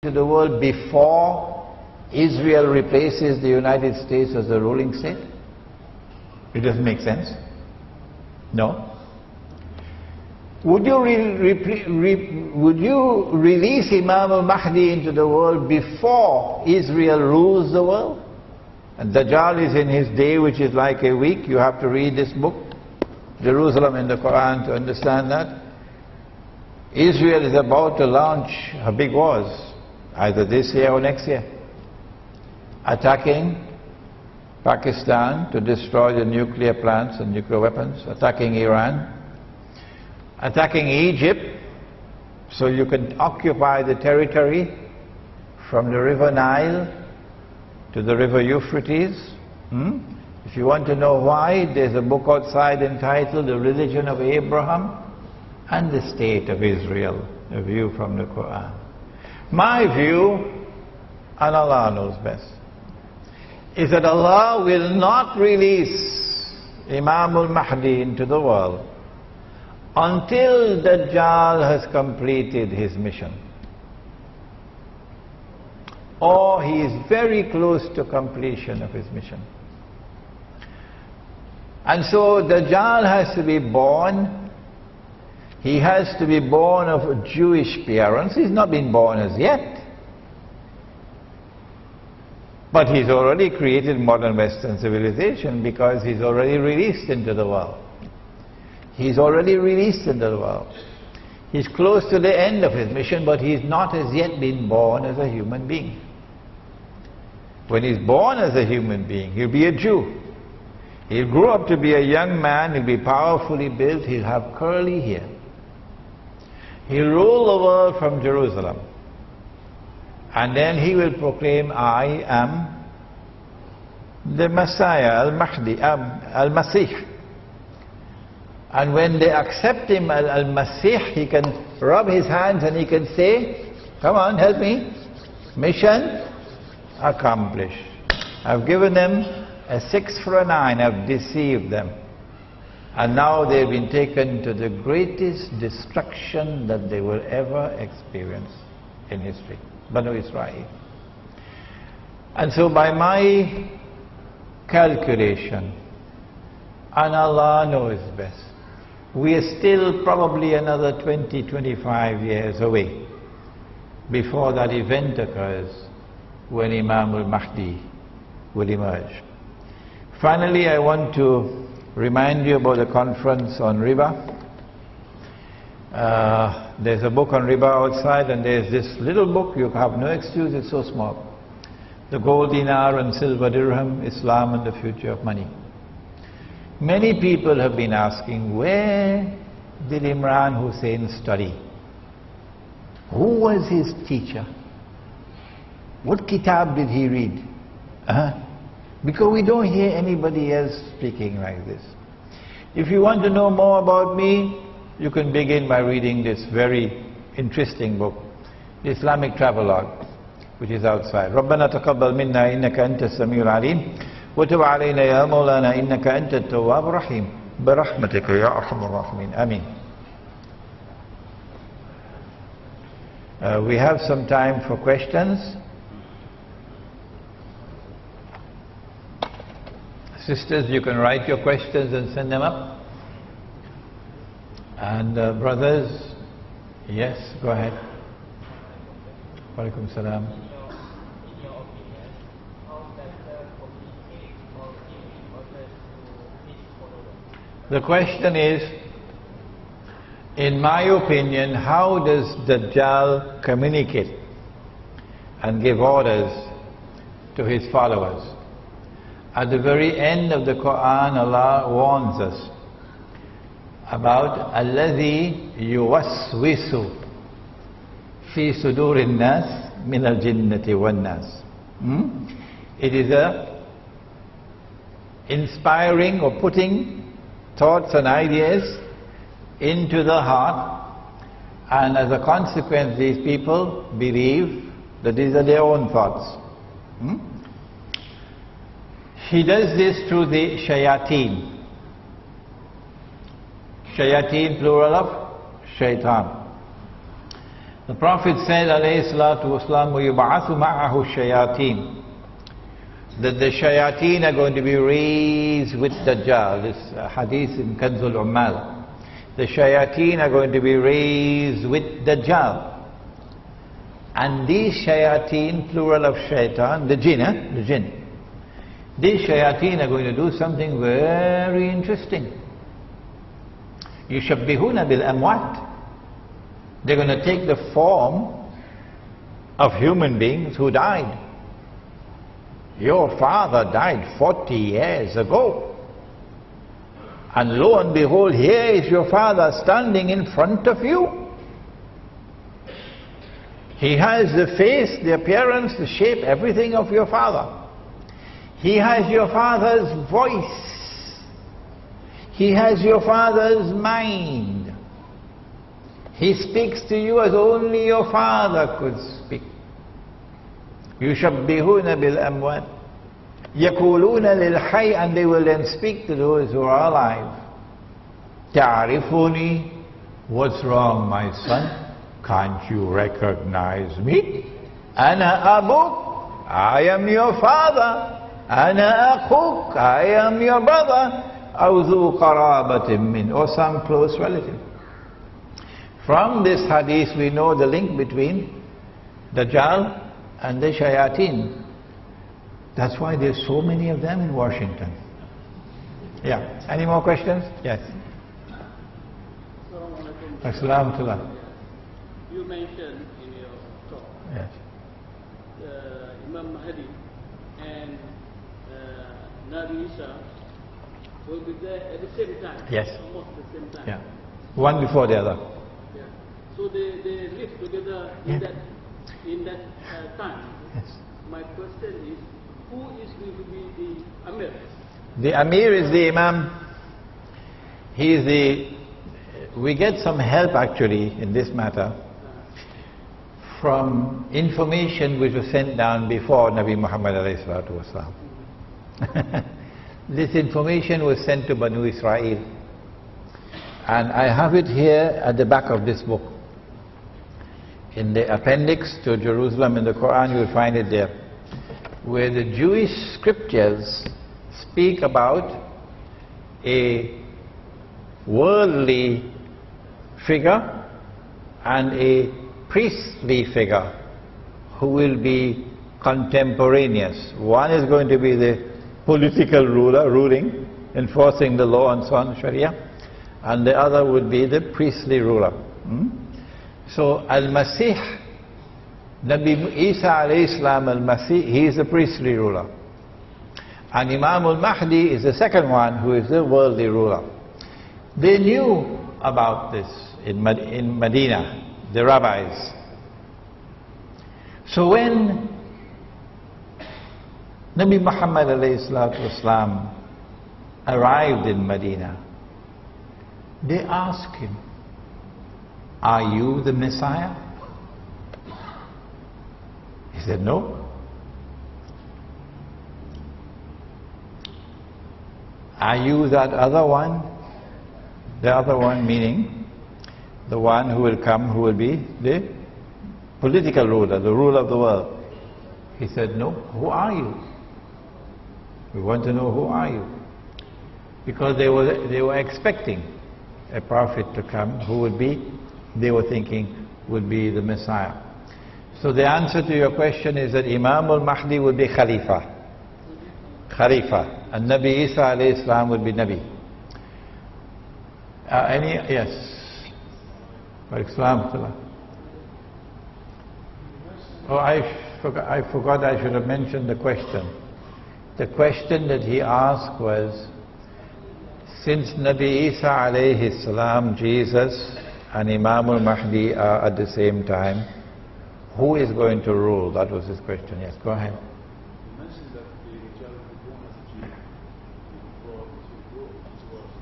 to the world before Israel replaces the United States as the ruling state? It doesn't make sense. No. Would you release Imam Mahdi into the world before Israel rules the world? And Dajjal is in his day, which is like a week. You have to read this book, Jerusalem in the Quran, to understand that. Israel is about to launch her big wars, either this year or next year, attacking Pakistan to destroy the nuclear plants and nuclear weapons, attacking Iran, attacking Egypt so you can occupy the territory from the river Nile to the river Euphrates. If you want to know why, there's a book outside entitled The Religion of Abraham and the State of Israel, a view from the Quran. My view, and Allah knows best, is that Allah will not release Imam al-Mahdi into the world until Dajjal has completed his mission, or he is very close to completion of his mission. And so Dajjal has to be born. He has to be born of Jewish parents. He's not been born as yet, but he's already created modern Western civilization because he's already released into the world. He's already released into the world. He's close to the end of his mission, but he's not as yet been born as a human being. When he's born as a human being, he'll be a Jew. He'll grow up to be a young man, he'll be powerfully built, he'll have curly hair. He'll rule the world from Jerusalem. And then he will proclaim, I am the Messiah, Al-Mahdi, Al-Masih. And when they accept him, Al-Masih, he can rub his hands and he can say, come on, help me. Mission accomplished. I've given them a 6 for a 9, I've deceived them. And now they've been taken to the greatest destruction that they will ever experience in history. Banu Israel. And so by my calculation, and Allah knows best, we are still probably another 20-25 years away before that event occurs when Imam al-Mahdi will emerge. Finally, I want to remind you about the conference on riba. There's a book on riba outside, and there's this little book, you have no excuse, it's so small. The Gold Dinar and Silver Dirham, Islam and the Future of Money. Many people have been asking, where did Imran Hosein study? Who was his teacher? What kitab did he read? Because we don't hear anybody else speaking like this. If you want to know more about me, you can begin by reading this very interesting book, the Islamic Travelogue, which is outside. رَبَّنَا تَقَبَّلْ مِنَّا إِنَّكَ أَنْتَ السَّمِيعُ الْعَلِيمُ وَتُبْ عَلَيْنَا يَا مَوْلَانَا إِنَّكَ أَنْتَ التَّوَّابُ الرَّحِيمُ بِرَحْمَتِكَ يَا أَرْحَمَ الرَّاحِمِينَ Ameen. We have some time for questions. Sisters, you can write your questions and send them up. And brothers, yes, go ahead. Walaikum salam. The question is, in my opinion, how does Dajjal communicate and give orders to his followers? At the very end of the Quran, Allah warns us about الَّذِي يُوَسْوِسُ فِي صُدُورِ النَّاسِ مِنَ الْجِنَّةِ وَالنَّاسِ. It is a inspiring or putting thoughts and ideas into the heart, and as a consequence these people believe that these are their own thoughts. He does this through the shayateen. Shayateen, plural of shaitan. The Prophet said, alayhi salatu wasalam, وَيُبْعَثُ مَعَهُ الشَّيَاطِينَ, that the shayateen are going to be raised with Dajjal. This hadith in Kanzul Ummal. The shayateen are going to be raised with Dajjal. And these shayateen, plural of shaitan, the jinn. These shayateen are going to do something very interesting. يُشَبِّهُونَ بِالْأَمْوَاتِ. They're going to take the form of human beings who died. Your father died 40 years ago. And lo and behold, here is your father standing in front of you. He has the face, the appearance, the shape, everything of your father. He has your father's voice. He has your father's mind. He speaks to you as only your father could speak. يُشَبِّهُونَ بِالْأَمْوَاتِ يَقُولُونَ لِلْحَيِّ, and they will then speak to those who are alive. تَعْرِفُنِي, what's wrong, my son? Can't you recognize me? أَنَا أَبُوك, I am your father. أَنَا أَخُوك, I am your brother. أَوْ ذُو قَرَابَةٍ مِّنْ, or some close relative. From this hadith we know the link between Dajjal and the shayateen. That's why there's so many of them in Washington. Yeah. Any more questions? Yes. Assalamu alaikum. You mentioned in your talk, Yes. Imam Mahdi and Nabi Isa will be there at the same time. Yes. Almost the same time. Yeah. One before the other. Yeah. So they live together in that time. Yes. My question is, who is going to be the Amir? The Amir is the Imam. He is the... We get some help actually in this matter from information which was sent down before Nabi Muhammad alayhi salatu wasalam. This information was sent to Banu Israel. And I have it here at the back of this book. In the appendix to Jerusalem in the Quran, you will find it there, where the Jewish scriptures speak about a worldly figure and a priestly figure who will be contemporaneous. One is going to be the political ruler, ruling, enforcing the law and so on, Sharia, and the other would be the priestly ruler. So Al-Masih, Nabi Isa alayhi salam, Al-Masih, he is the priestly ruler. And Imam Al-Mahdi is the second one, who is the worldly ruler. They knew about this in Medina, the rabbis. So when Nabi Muhammad alayhi salatu wasalam arrived in Medina, they asked him, "Are you the Messiah?" He said, "No." "Are you that other one?" The other one meaning the one who will come, who will be the political ruler, the ruler of the world. He said, "No." "Who are you?" "We want to know, who are you?" Because they were expecting a prophet to come who would be, they were thinking, would be the Messiah. So the answer to your question is that Imam al-Mahdi would be Khalifa. And Nabi Isa alayhi salam would be Nabi. Yes. Oh, I forgot I should have mentioned the question. The question that he asked was, since Nabi Isa alayhi salam, Jesus, and Imam al-Mahdi are at the same time, who is going to rule? That was his question. Yes, go ahead. You mentioned that the Dajjal will be born as a Jew before it will grow to us.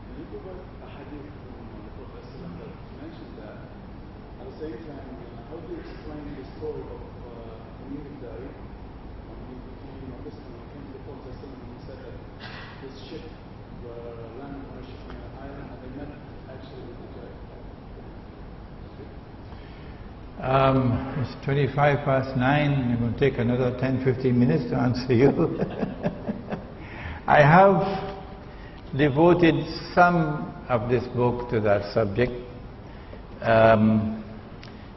Can you give us a hadith from the Prophet that mentions that? At the same time, how do you explain the story of Amir Dari when he became a Muslim and came to the Prophet and he said that his ship were landing on a ship on an island and they met actually with the Dajjal? It's 25 past 9. It will take another 10-15 minutes to answer you. I have devoted some of this book to that subject.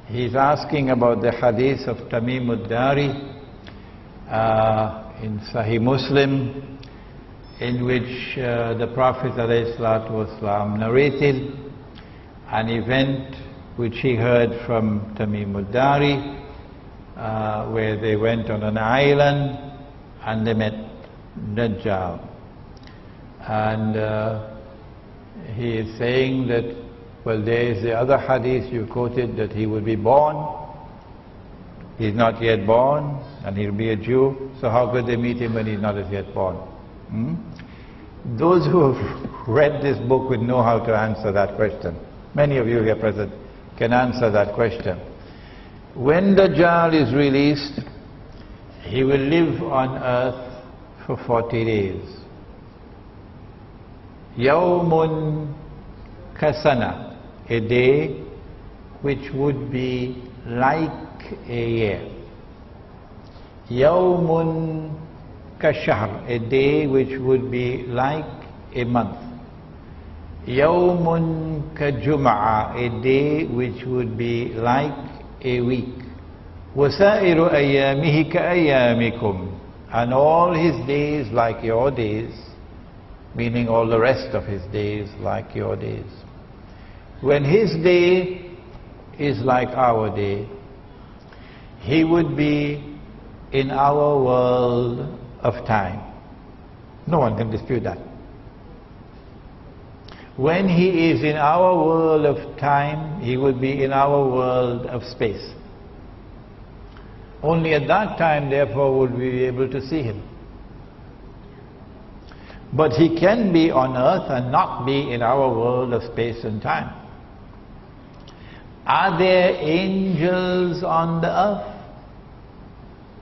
He's asking about the hadith of Tamim ad-Dari in Sahih Muslim, in which the Prophet ﷺ narrated an event which he heard from Tamim ad-Dari, where they went on an island and they met Dajjal. And he is saying that, well, there is the other hadith you quoted that he will be born. He's not yet born and he'll be a Jew, so how could they meet him when he's not as yet born? Those who have read this book would know how to answer that question. Many of you here present can answer that question. When Dajjal is released, he will live on earth for 40 days. Yawmun kasana, a day which would be like a year. Yawmun kashahr, a day which would be like a month. Yawmun kajum'a, a day which would be like a week. Wasairu ayyamihi ka'ayyamikum, and all his days like your days, meaning all the rest of his days like your days. When his day is like our day, he would be in our world of time. No one can dispute that. When he is in our world of time, he will be in our world of space. Only at that time, therefore, would we be able to see him. But he can be on earth and not be in our world of space and time. Are there angels on the earth?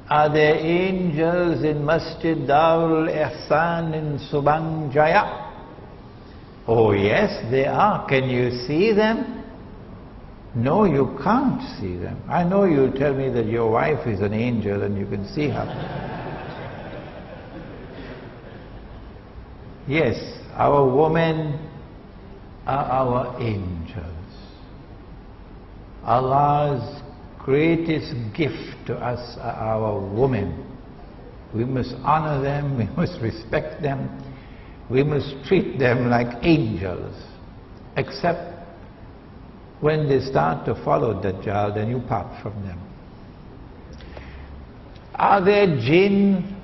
Are there angels in Masjid Darul Ihsan in Subang Jaya? Oh yes, they are. Can you see them? No, you can't see them. I know you'll tell me that your wife is an angel and you can see her. Yes, our women are our angels. Allah's greatest gift to us are our women. We must honor them, we must respect them, we must treat them like angels. Except when they start to follow Dajjal, then you part from them. Are there jinn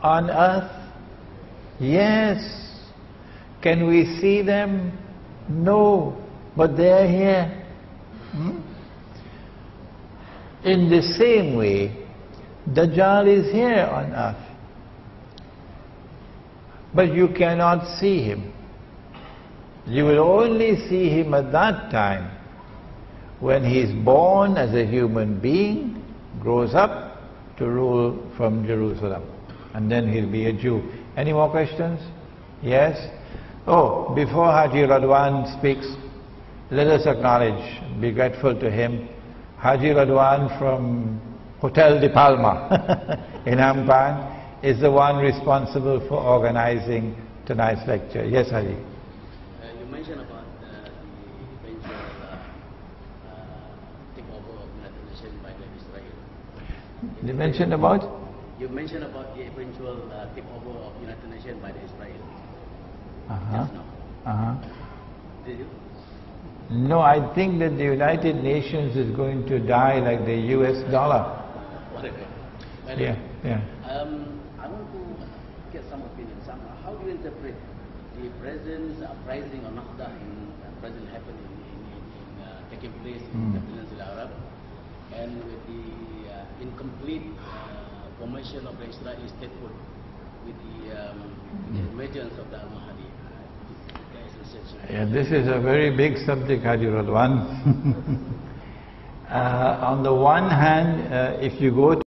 on earth? Yes. Can we see them? No. But they're here. In the same way, Dajjal is here on earth. But you cannot see him. You will only see him at that time when he is born as a human being, grows up to rule from Jerusalem. And then he'll be a Jew. Any more questions? Yes? Oh, before Haji Radwan speaks, let us acknowledge, be grateful to him. Haji Radwan from Hotel de Palma in Ampang is the one responsible for organizing tonight's lecture. Yes, Haji? You mentioned about the eventual takeover of United Nations by the Israel. You mentioned about? You mentioned about the eventual takeover of United Nations by the Israel. Just now. Did you? No, I think that the United Nations is going to die like the US dollar. Whatever. Yeah. I want to get some opinions. How do you interpret the present uprising or Nahda present happening taking place in the Peninsula Arab, and with the incomplete formation of the Israeli statehood with the emergence of the Al Mahdi? Yeah, this is a very big subject, Haji Radwan. On the one hand, if you go to